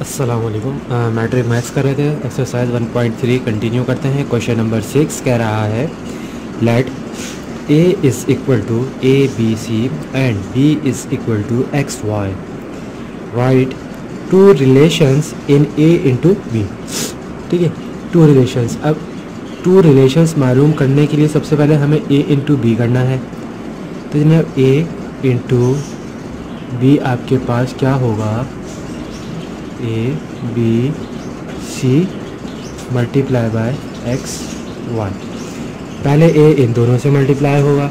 अस्सलाम वालेकुम। Matric maths कर रहे थे, एक्सरसाइज 1.3 कंटिन्यू करते हैं। क्वेश्चन नंबर 6 कह रहा है let a is equal to A B C and b is equal to X Y, right two relations in a into B. ठीक है, टू रिलेशंस। अब टू रिलेशंस मालूम करने के लिए सबसे पहले हमें a इंटू बी करना है। तो जनाब a इंटू बी आपके पास क्या होगा, A B C multiply by X Y. पहले ए इन दोनों से मल्टीप्लाई होगा,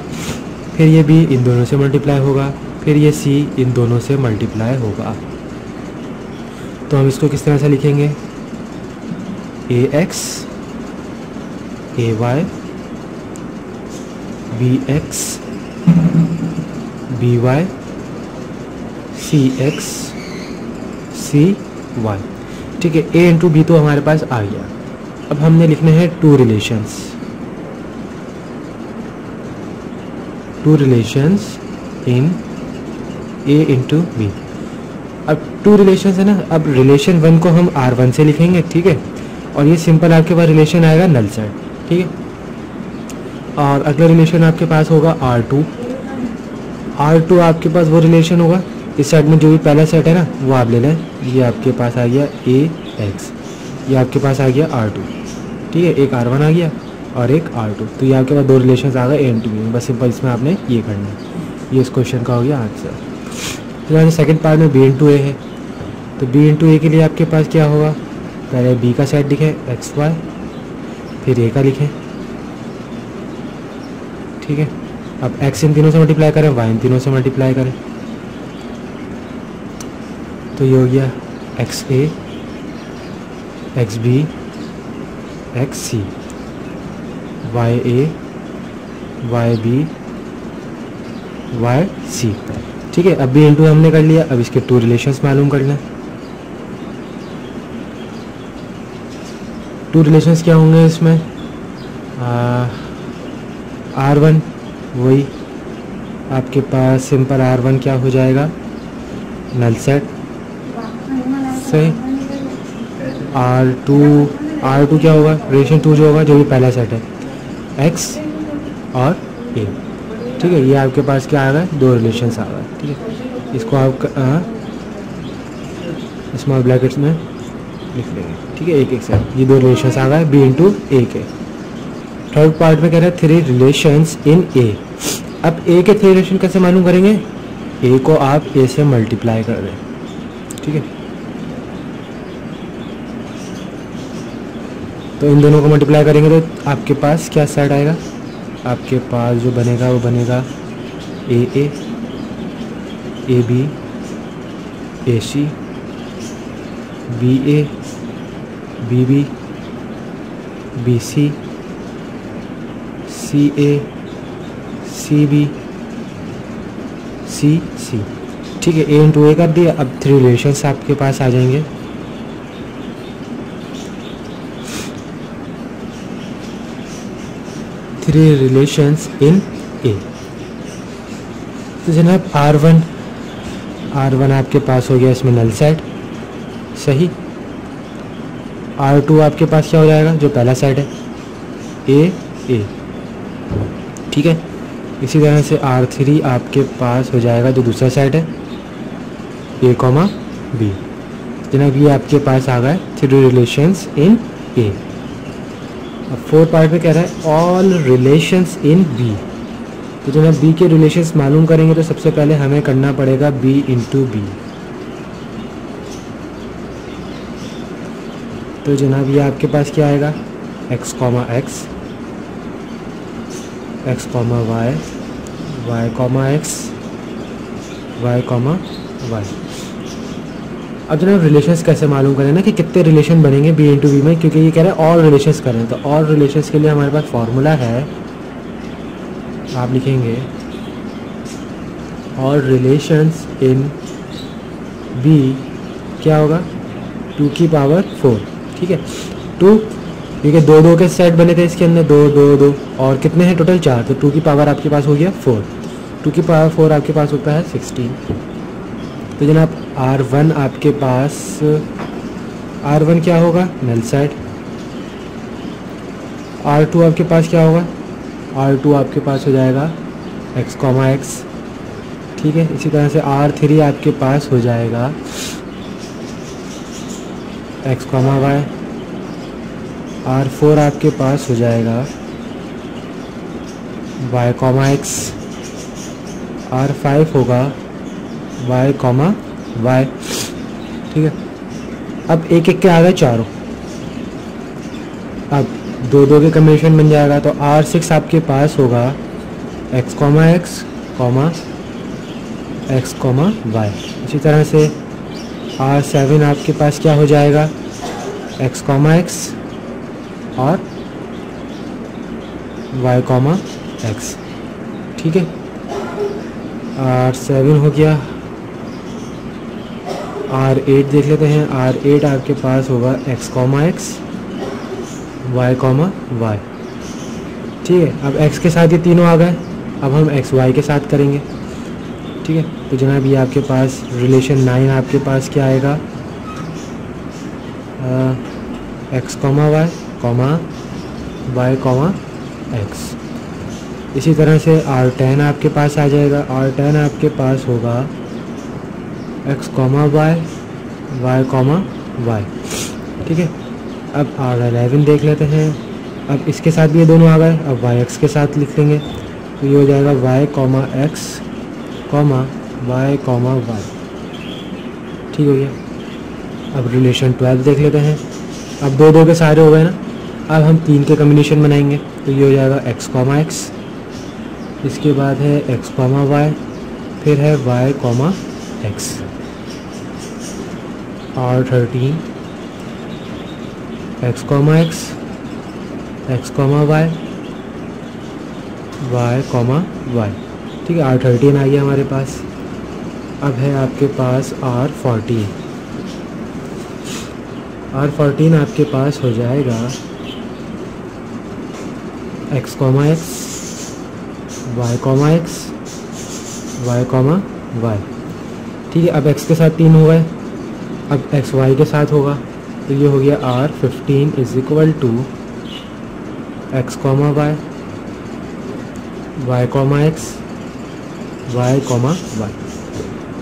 फिर ये बी इन दोनों से मल्टीप्लाई होगा, फिर ये सी इन दोनों से मल्टीप्लाई होगा। तो हम इसको किस तरह से लिखेंगे, A X A Y B X B Y C X C Y. ठीक है, ए इंटू बी तो हमारे पास आ गया। अब हमने लिखने हैं two relations in A into B. अब टू रिलेशंस है ना, अब रिलेशन वन को हम R1 से लिखेंगे, ठीक है, और ये सिंपल आपके पास रिलेशन आएगा नल साइड, ठीक है। और अगला रिलेशन आपके पास होगा R2 आपके पास वो रिलेशन होगा, इस साइड में जो भी पहला सेट है ना वो आप ले लें। ये आपके पास आ गया ए एक्स, ये आपके पास आ गया R2, ठीक है, एक R1 आ गया और एक R2। तो ये आपके पास दो रिलेशंस आ गए ए इंटू बी। बस सिंपल इसमें आपने ये करना है, ये इस क्वेश्चन का हो गया आंसर। तो यहाँ सेकेंड पार्ट में बी इंटू ए है, तो बी इंटू ए के लिए आपके पास क्या होगा, पहले बी का सेट लिखें एक्स वाई, फिर ए का लिखें, ठीक है। अब एक्स इन तीनों से मल्टीप्लाई करें, वाई इन तीनों से मल्टीप्लाई करें, तो ये हो गया एक्स ए x B x C, Y ए वाई बी वाई सी। ठीक है, अब बी इंटू हमने कर लिया। अब इसके टू रिलेशंस मालूम करना है। टू रिलेशंस क्या होंगे इसमें, R1 वही आपके पास सिंपल R1 क्या हो जाएगा, नल सेट, सही। R2 क्या होगा, रिलेशन टू जो होगा, जो भी पहला सेट है एक्स और ए, ठीक है। ये आपके पास क्या आ गया, दो रिलेशंस आ गए, ठीक है। इसको आप स्मॉल ब्रैकेट्स में लिख लेंगे, ठीक है, एक एक सेट। ये दो रिलेशंस आ गए बी इंटू ए के। थर्ड पार्ट में कह रहे हैं थ्री रिलेशंस इन ए। अब ए के थ्री रिलेशन कैसे मालूम करेंगे, ए को आप ए से मल्टीप्लाई कर दें, ठीक है। तो इन दोनों को मल्टीप्लाई करेंगे तो आपके पास क्या सेट आएगा, आपके पास जो बनेगा वो बनेगा A B A C B A B B B C C A C B C C, ठीक है। ए इंटू ए कर दिया। अब थ्री रिलेशंस आपके पास आ जाएंगे, थ्री रिलेशंस इन ए। तो जनाब R1 आपके पास हो गया इसमें नल सेट, सही। R2 आपके पास क्या हो जाएगा, जो पहला सेट है ए, ठीक है। इसी तरह से R3 आपके पास हो जाएगा जो दूसरा सेट है ए कॉमा बी। जनाब ये आपके पास आ गए थ्री रिलेशंस इन ए। अब फोर्थ पार्ट में कह रहा है ऑल रिलेशंस इन बी। तो जनाब बी के रिलेशंस मालूम करेंगे तो सबसे पहले हमें करना पड़ेगा बी इंटू बी। तो जनाब ये आपके पास क्या आएगा, X comma X, X comma Y, Y comma X, Y comma Y. अब जनाब रिलेशंस कैसे मालूम करें ना, कि कितने रिलेशन बनेंगे बी इंटू बी में, क्योंकि ये कह रहे हैं ऑल रिलेशंस करें। तो ऑल रिलेशंस के लिए हमारे पास फॉर्मूला है, आप लिखेंगे ऑल रिलेशंस इन बी क्या होगा, 2 की पावर 4, ठीक है। 2 क्योंकि दो के सेट बने थे इसके अंदर, दो और कितने हैं टोटल 4, तो 2 की पावर आपके पास हो गया 4, 2 की पावर 4 आपके पास होता है 16। तो जनाब R1 आपके पास R1 क्या होगा, नल साइड। R2 आपके पास क्या होगा, R2 आपके पास हो जाएगा x, x। ठीक है, इसी तरह से R3 आपके पास हो जाएगा x, y। R4 आपके पास हो जाएगा y, x। R5 होगा y, y। ठीक है, अब एक एक के आ गए चारों। अब दो दो के कम्बिनेशन बन जाएगा, तो R6 आपके पास होगा x, x, y। इसी तरह से R7 आपके पास क्या हो जाएगा, x, x और y, x। ठीक है, R7 हो गया। R8 देख लेते हैं। R8 आपके पास होगा x, x, y, y। ठीक है, अब x के साथ ये तीनों आ गए, अब हम x, y के साथ करेंगे। ठीक है, तो जनाब ये आपके पास रिलेशन 9 आपके पास क्या आएगा, x, y, x। इसी तरह से R10 आपके पास आ जाएगा। R10 आपके पास होगा x, y, y। ठीक है, अब R11 देख लेते हैं। अब इसके साथ भी ये दोनों आ गए, अब yx के साथ लिख लेंगे, तो ये हो जाएगा y, x, y, y। ठीक हो गया। अब रिलेशन 12 देख लेते हैं। अब दो दो के सारे हो गए ना, अब हम 3 के कम्बिनेशन बनाएंगे, तो ये हो जाएगा x, x। इसके बाद है x, y, फिर है y, x। R13 x, x, y, y। ठीक है, R13 आ गया हमारे पास। अब है आपके पास R14। R14 आपके पास हो जाएगा x, x, y, x, y, y। ठीक है, अब x के साथ 3 हो गए, अब x, y के साथ होगा, तो ये हो गया R15 is equal to x, y, y, x, y, y।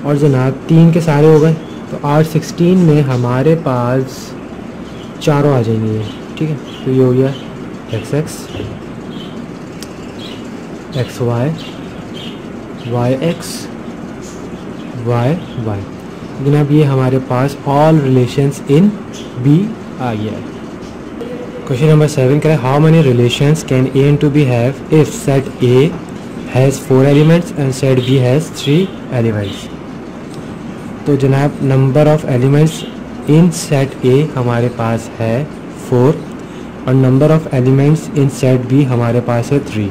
और जनाब 3 के सारे हो गए, तो R16 में हमारे पास चारों आ जाएंगे ये। ठीक है, तो ये हो गया x, x, y, x, y, y। जनाब ये हमारे पास ऑल रिलेशंस इन B आ गया है। क्वेश्चन नंबर 7 कह रहा है how many relations can A and to B have if set A has 4 elements and set B has 3 elements. तो जनाब number of elements in set A हमारे पास है 4 और number of elements in set B हमारे पास है 3।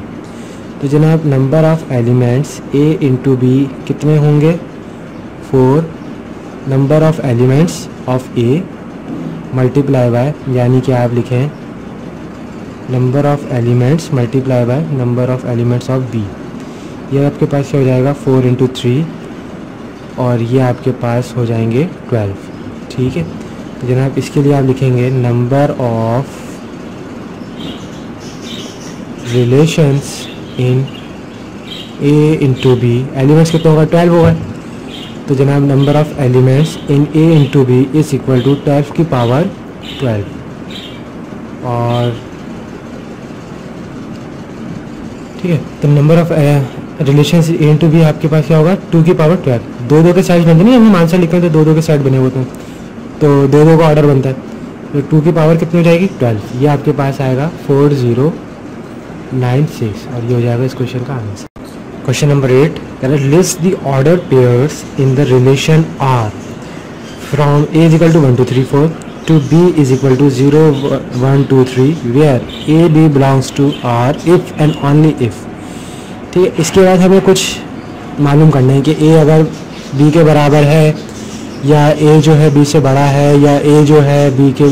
तो जनाब number of elements A into B कितने होंगे, 4। Number of elements of A multiply by, यानी कि आप लिखें number of elements multiply by number of elements of B। ये आपके पास क्या हो जाएगा 4 इंटू 3 और ये आपके पास हो जाएंगे 12। ठीक है, तो जनाब इसके लिए आप लिखेंगे number of relations in A into B। Elements कितने होगा, 12 होगा। तो जनाब number of elements in A into B is equal to 12 की पावर 12। और ठीक है, तो number of relations A into B आपके पास क्या होगा, 2 की पावर 12। दो दो के साइड बनते नहीं, हम आंसर लिख रहे हैं तो दो दो के साइड बने होते हैं, तो दो दो का ऑर्डर बनता है, तो 2 की पावर कितनी हो जाएगी, 12। ये आपके पास आएगा 4096 और ये हो जाएगा इस क्वेश्चन का आंसर। क्वेश्चन नंबर 8 कह रहा है list the order pairs in the relation R from A is equal to 1 2 3 4 to B is equal to 0 1 2 3 where A B belongs to R if and only if. ठीक है, इसके बाद हमें कुछ मालूम करना है कि A अगर B के बराबर है या A जो है B से बड़ा है या A जो है B के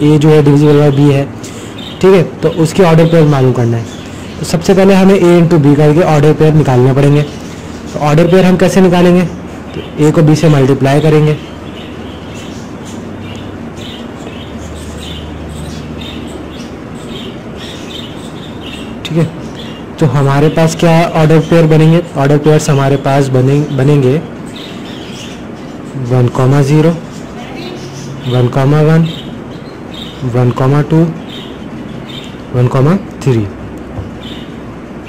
A जो है डिविजिबल बाय B है। ठीक है, तो उसके ऑर्डर पेयर मालूम करना है। तो सबसे पहले हमें A इंटू B करके ऑर्डर पेयर निकालने पड़ेंगे। तो ऑर्डर पेयर हम कैसे निकालेंगे, तो A को B से मल्टीप्लाई करेंगे, तो हमारे पास क्या ऑर्डर पेयर बनेंगे? ऑर्डर पेयर्स हमारे पास बनेंगे 1, 0, 1, 1, 1, 2, 1, 3,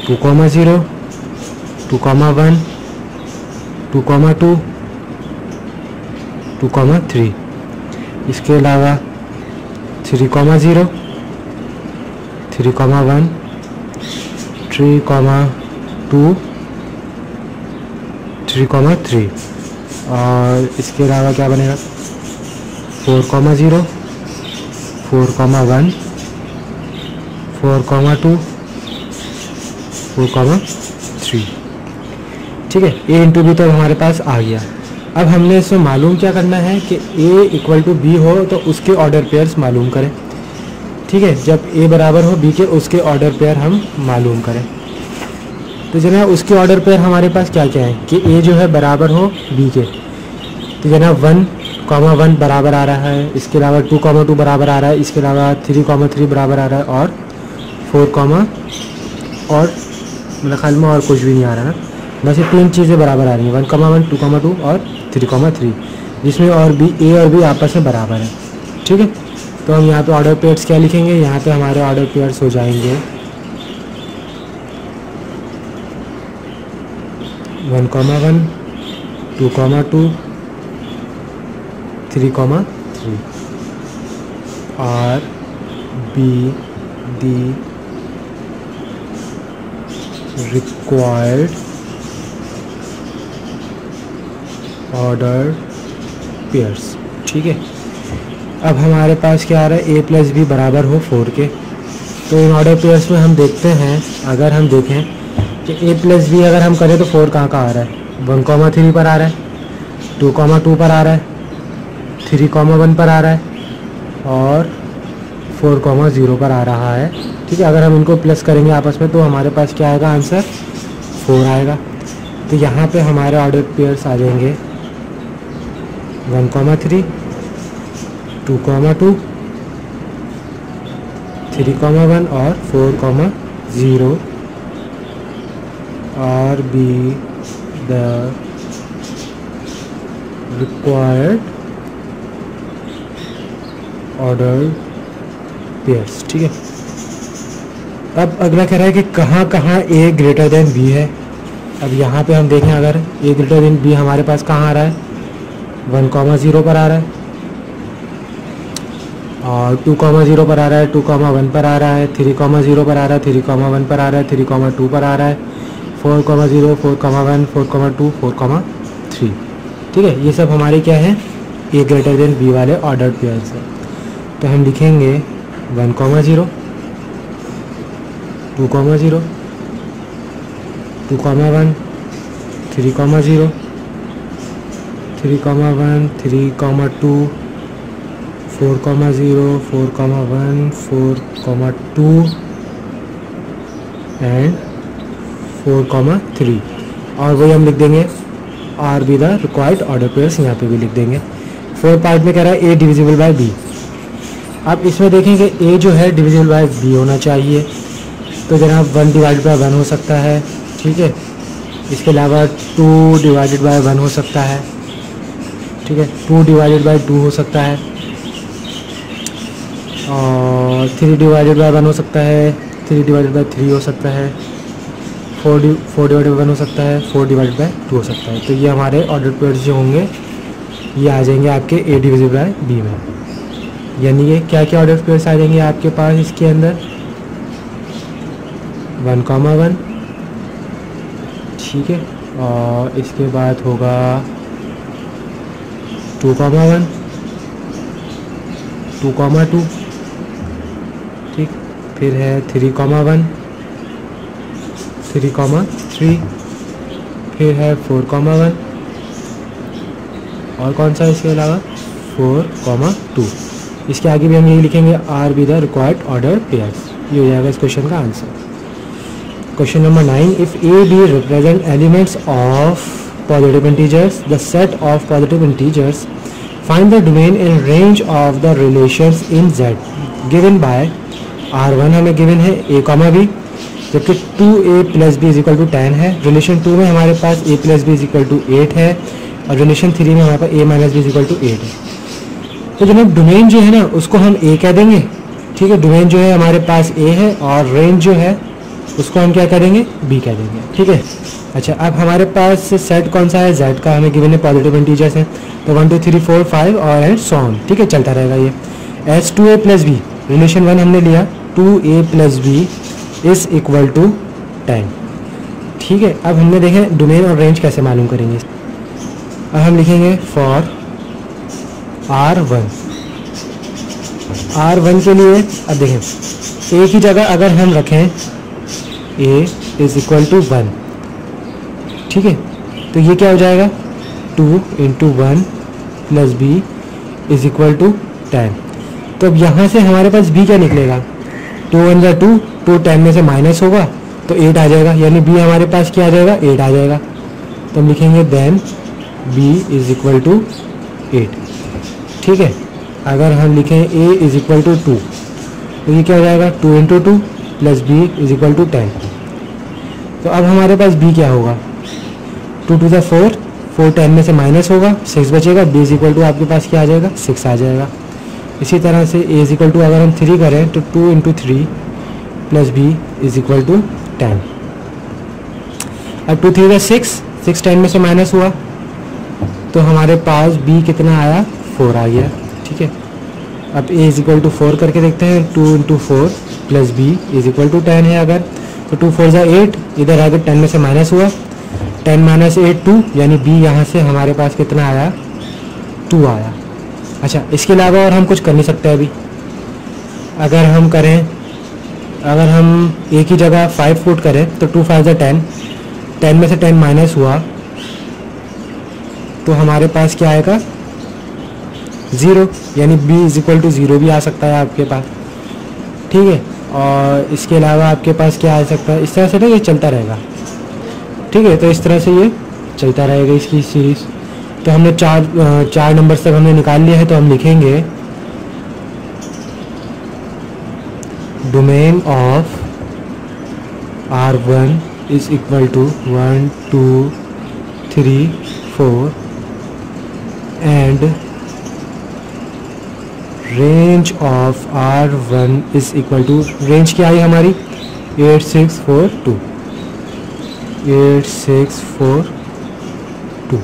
2, 0, 2, 1, 2, 2, 2, 3। इसके अलावा 3, 0, 3, 1, 3, 2, 3, 3। और इसके अलावा क्या बनेगा? 4, 0, 4, 1, 4, 2, 4, 3। ठीक है, A इंटू बी तो हमारे पास आ गया। अब हमने इसमें मालूम क्या करना है कि A इक्वल टू बी हो तो उसके ऑर्डर पेयर्स मालूम करें। ठीक है, जब A बराबर हो B के उसके ऑर्डर पेयर हम मालूम करें। तो जनाब उसके ऑर्डर पेयर हमारे पास क्या क्या है कि A जो है बराबर हो B के। तो जनाब 1, 1 बराबर आ रहा है, इसके अलावा 2, 2 बराबर आ रहा है, इसके अलावा 3, 3 बराबर आ रहा है, और 4, और मेरे ख्याल में और कुछ भी नहीं आ रहा ना, बस ये 3 चीज़ें बराबर आ रही हैं, 1, 1, 2, 2 और 3, 3, जिसमें और B, A और B आपस में बराबर है। ठीक है, तो हम यहाँ पे ऑर्डर पेयर्स क्या लिखेंगे? यहाँ पे हमारे ऑर्डर पेयर्स हो जाएंगे 1, 1, 2, 2, 3, 3, और B the required order pairs. ठीक है, अब हमारे पास क्या आ रहा है? A प्लस बी बराबर हो 4 के। तो इन ऑर्डर पेयर्स में हम देखते हैं, अगर हम देखें कि A प्लस बी अगर हम करें तो 4 कहाँ आ रहा है? 1, 3 पर आ रहा है, 2, 2 पर आ रहा है, 3, 1 पर आ रहा है, और 4, 0 पर आ रहा है। ठीक है, अगर हम इनको प्लस करेंगे आपस में तो हमारे पास क्या आएगा? आंसर 4 आएगा। तो यहाँ पे हमारे ऑर्डर पेयर्स आ जाएंगे 1, 3, 2, 2, 3, 1 और 4, 0, और be the required order pairs. ठीक है, अब अगला कह रहा है कि कहाँ कहाँ A ग्रेटर देन B है। अब यहाँ पे हम देखें, अगर A ग्रेटर देन B हमारे पास कहाँ आ रहा है? 1, 0 पर आ रहा है, और 2, 0 पर आ रहा है, 2, 1 पर आ रहा है, 3, 0 पर आ रहा है, 3, 1 पर आ रहा है, 3, 2 पर आ रहा है, 4, 0, 4, 1, 4, 2, 4, 3। ठीक है, ये सब हमारे क्या है? A ग्रेटर देन B वाले ऑर्डर पेयर्स है। तो हम लिखेंगे 1, 0, 2, 0, 2, 1, 3, 0, 3, 1, 3, 2, 4, 0, 4, 1, 4, 2 एंड 4, 3। और वही हम लिख देंगे R be the required order pairs, यहाँ पे भी लिख देंगे। 4 पार्ट में कह रहा है A डिविजिबल बाय B। अब इसमें देखेंगे A जो है डिविजिबल बाय B होना चाहिए, तो जनाब 1 डिवाइडेड बाय 1 हो सकता है। ठीक है, इसके अलावा 2 डिवाइडेड बाय 1 हो सकता है। ठीक है, 2 डिवाइडेड बाय 2 हो सकता है, और 3 डिवाइडेड बाय 1 हो सकता है, 3 डिवाइडेड बाय 3 हो सकता है, 4 डिवाइडेड बाय 1 हो सकता है, 4 डिवाइडेड बाय 2 हो सकता है। तो ये हमारे ऑर्डर पेयर्स जो होंगे ये आ जाएंगे आपके A डिविजिबल बाय B में। यानी कि क्या क्या ऑर्डर पेयर्स आ जाएंगे आपके पास इसके अंदर? 1, 1, ठीक है, और इसके बाद होगा 2, 1, 2, 2, ठीक, फिर है 3, 1, 3, 3, फिर है 4, 1, और कौन सा इसके अलावा 4, 2। इसके आगे भी हम यही लिखेंगे R be the required order pairs. ये हो जाएगा इस क्वेश्चन का answer. Question number 9, if A B represent elements of positive integers, the set of positive integers, find the domain and range of the relations in Z given by R1 हमें given है A, B, जबकि 2a plus B is equal to 10 है। Relation 2 में हमारे पास a plus B is equal to 8 है और relation 3 में हमारे पास a minus B is equal to 8 है। तो जनाब डोमेन जो है ना उसको हम a कह देंगे, ठीक है। डोमेन जो है हमारे पास a है और रेंज जो है उसको हम क्या करेंगे, b कह देंगे, ठीक है। अच्छा, अब हमारे पास सेट कौन सा है, z का हमें गिवन है, पॉजिटिव इंटीजर्स हैं, तो 1 2 3 4 5 और एंड सो ऑन, ठीक है, चलता रहेगा ये। S 2a plus B, relation 1 हमने लिया, 2a plus B is equal to 10, ठीक है। अब हमने देखे डोमेन और रेंज कैसे मालूम करेंगे। अब हम लिखेंगे फॉर R1 के लिए, अब देखें a की जगह अगर हम रखें a इज इक्वल टू 1, ठीक है, तो ये क्या हो जाएगा 2 into 1 plus B is equal to 10। तो अब यहाँ से हमारे पास b क्या निकलेगा, 2 1 जा 2, 2 10 में से माइनस होगा तो 8 आ जाएगा, यानी b हमारे पास क्या आ जाएगा, 8 आ जाएगा। तो हम लिखेंगे then b is equal to 8, ठीक है। अगर हम लिखें a इज इक्वल टू 2 तो ये क्या हो जाएगा 2 into 2 plus B is equal to 10। तो अब हमारे पास b क्या होगा, 2 2 4, 4 10 में से माइनस होगा, 6 बचेगा, b इज इक्वल टू आपके पास क्या आ जाएगा, 6 आ जाएगा। इसी तरह से a इज इक्वल टू अगर हम 3 करें तो 2 into 3 plus b is equal to 10। अब 2 3 6, 6 10 में से माइनस हुआ तो हमारे पास b कितना आया, 4 आ गया, ठीक है। अब a इज इक्वल टू 4 करके देखते हैं, 2 into 4 plus b is equal to 10 है। अगर तो 2 4 जा 8, इधर आगे 10 में से माइनस हुआ, 10 माइनस 8 2, यानी b यहाँ से हमारे पास कितना आया, 2 आया। अच्छा, इसके अलावा और हम कुछ कर नहीं सकते अभी। अगर हम करें, अगर हम a की जगह 5 पुट करें तो 2 5 जा 10, 10 में से 10 माइनस हुआ तो हमारे पास क्या आएगा, 0, यानी b इज इक्वल टू 0 भी आ सकता है आपके पास, ठीक है। और इसके अलावा आपके पास क्या आ सकता है, इस तरह से ना ये चलता रहेगा, ठीक है। तो इस तरह से ये चलता रहेगा इसकी सीरीज। तो हमने चार नंबर्स तक हमने निकाल लिया है, तो हम लिखेंगे domain of R1 is equal to 1 2 3 4 and range of R1 is equal to, range क्या आई हमारी 8 6 4 2, 8 6 4 2,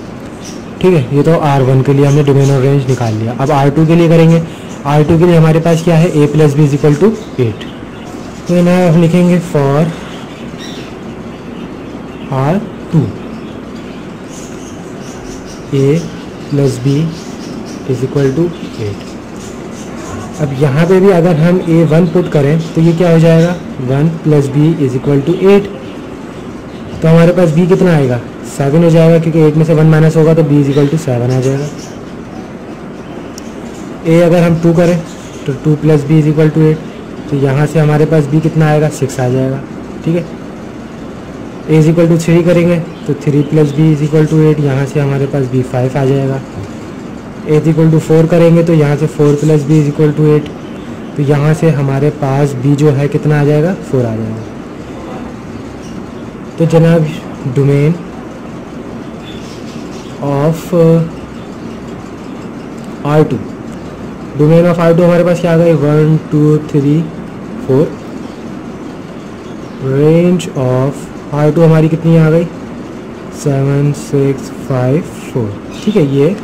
ठीक है। ये तो R1 के लिए हमने डोमेन और रेंज निकाल लिया। अब R2 के लिए करेंगे। R2 के लिए हमारे पास क्या है, a plus B is equal to 8। तो ना हम लिखेंगे for R2 a plus B is equal to 8। अब यहाँ पे भी अगर हम a1 पुट करें तो ये क्या हो जाएगा, 1 plus B is equal to 8। तो हमारे पास b कितना आएगा, 7 हो जाएगा, क्योंकि 8 में से 1 माइनस होगा तो b इज इक्वल टू 7 आ जाएगा। a अगर हम 2 करें तो 2 plus B is equal to 8, तो यहाँ से हमारे पास b कितना आएगा, 6 आ जाएगा, ठीक है। a इज इक्वल टू 3 करेंगे तो 3 plus B is equal to 8, यहाँ से हमारे पास b 5 आ जाएगा। a इज इक्वल टू 4 करेंगे तो यहाँ से 4 plus B is equal to 8, तो यहाँ से हमारे पास b जो है कितना आ जाएगा, 4 आ जाएगा। तो जनाब domain of R2, domain of R2 हमारे पास क्या आ गई, 1 2 3 4। रेंज ऑफ R2 हमारी कितनी आ गई, 7 6 5 4, ठीक है। ये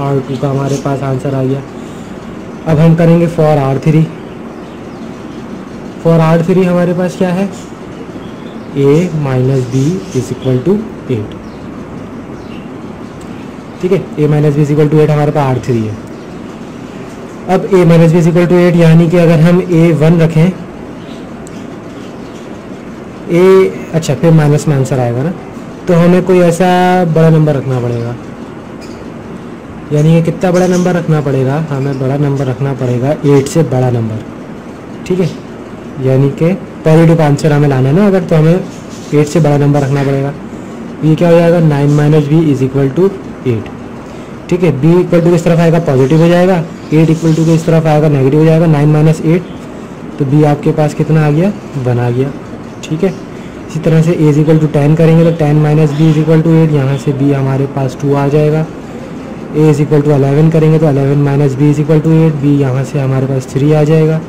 R2 का हमारे पास आंसर आ गया। अब हम करेंगे फॉर R3। फॉर R3 हमारे पास क्या है, a minus B is equal to 8, ठीक है। a minus B is equal to 8 हमारे पास R3 है। अब a minus B is equal to 8, यानी कि अगर हम a1 रखें, अच्छा फिर माइनस में आंसर आएगा ना, तो हमें कोई ऐसा बड़ा नंबर रखना पड़ेगा, यानी कि कितना बड़ा नंबर रखना पड़ेगा, हमें बड़ा नंबर रखना पड़ेगा 8 से बड़ा नंबर, ठीक है। यानी कि पॉजिटिव आंसर हमें लाना है ना अगर, तो हमें 8 से बड़ा नंबर रखना पड़ेगा। ये क्या हो जाएगा, 9 minus B is equal to 8, ठीक है। b इक्वल टू किस तरफ आएगा, पॉजिटिव हो जाएगा, 8 इक्वल टू इस तरफ आएगा, नेगेटिव हो जाएगा। 9 माइनस 8 तो बी आपके पास कितना आ गया, 1 आ गया। ठीक है, इसी तरह से a इक्वल टू 10 करेंगे तो 10 माइनस बी इक्वल टू 8, यहाँ से b हमारे पास 2 आ जाएगा। a इक्वल टू 11 करेंगे तो 11 minus B equal to 8, b यहाँ से हमारे पास 3 आ जाएगा।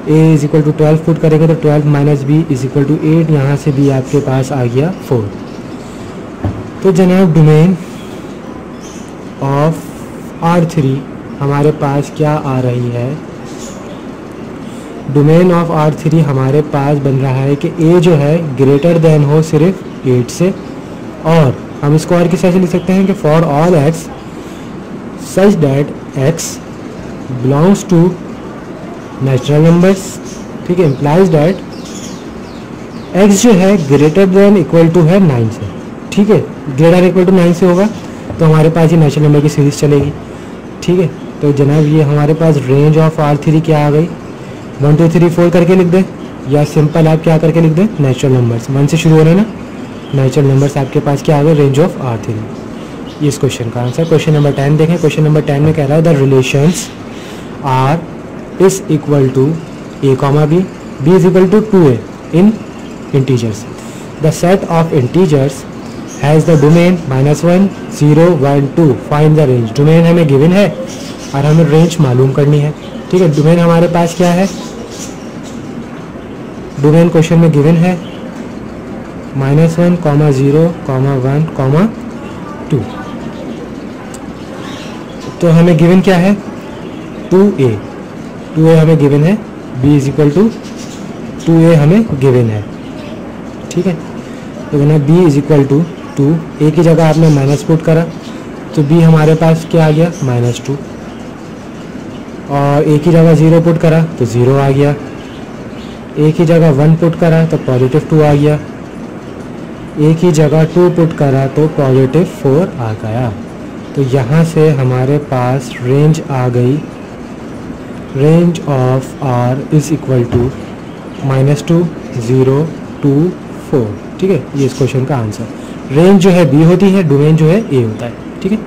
a इक्वल टू 12 पुट करेंगे तो 12 माइनस बी इक्वल टू 8, यहाँ से b आपके पास आ गया 4। तो जनाब डोमेन ऑफ R3 हमारे पास क्या आ रही है, डोमेन ऑफ R3 हमारे पास बन रहा है कि a जो है ग्रेटर देन हो सिर्फ 8 से, और हम इसको और किस तरह से लिख सकते हैं कि for all x such that x belongs to natural numbers. ठीक है, इम्प्लाइज दैट x जो है ग्रेटर देन इक्वल टू है 9 से। ठीक है, ग्रेटर इक्वल टू 9 से होगा तो हमारे पास ये नेचुरल नंबर की सीरीज चलेगी। ठीक है, तो जनाब ये हमारे पास रेंज ऑफ R3 क्या आ गई, 1 2 3 4 करके लिख दें, या सिंपल आप क्या करके लिख दें, नेचुरल नंबर्स 1 से शुरू हो रहे हैं ना, नेचुरल नंबर्स आपके पास क्या आ गए, रेंज ऑफ R3। ये इस क्वेश्चन का आंसर। क्वेश्चन नंबर 10 देखें। क्वेश्चन नंबर 10 में कह रहा है the relations R is equal to a comma b, b is equal to 2a in integers. The set of integers has the domain -1 0 1 2, find the range. Domain हमें given है और हमें range मालूम करनी है। ठीक है, डोमेन हमारे पास क्या है, डोमेन क्वेश्चन में गिवन है -1 0 1 2। तो हमें गिवन क्या है, 2a हमें गिवन है, b is equal to 2a हमें गिवन है। ठीक है, तो कहना b is equal to 2, a की जगह आपने माइनस पुट करा तो b हमारे पास क्या आ गया, -2, और a की जगह 0 पुट करा तो 0 आ गया, a की जगह 1 पुट करा तो +2 आ गया, a की जगह 2 पुट करा तो +4 आ गया। तो यहाँ से हमारे पास रेंज आ गई, range of R is equal to -2 0 2 4। ठीक है, ये इस क्वेश्चन का आंसर। रेंज जो है b होती है, डोमेन जो है a होता है। ठीक है।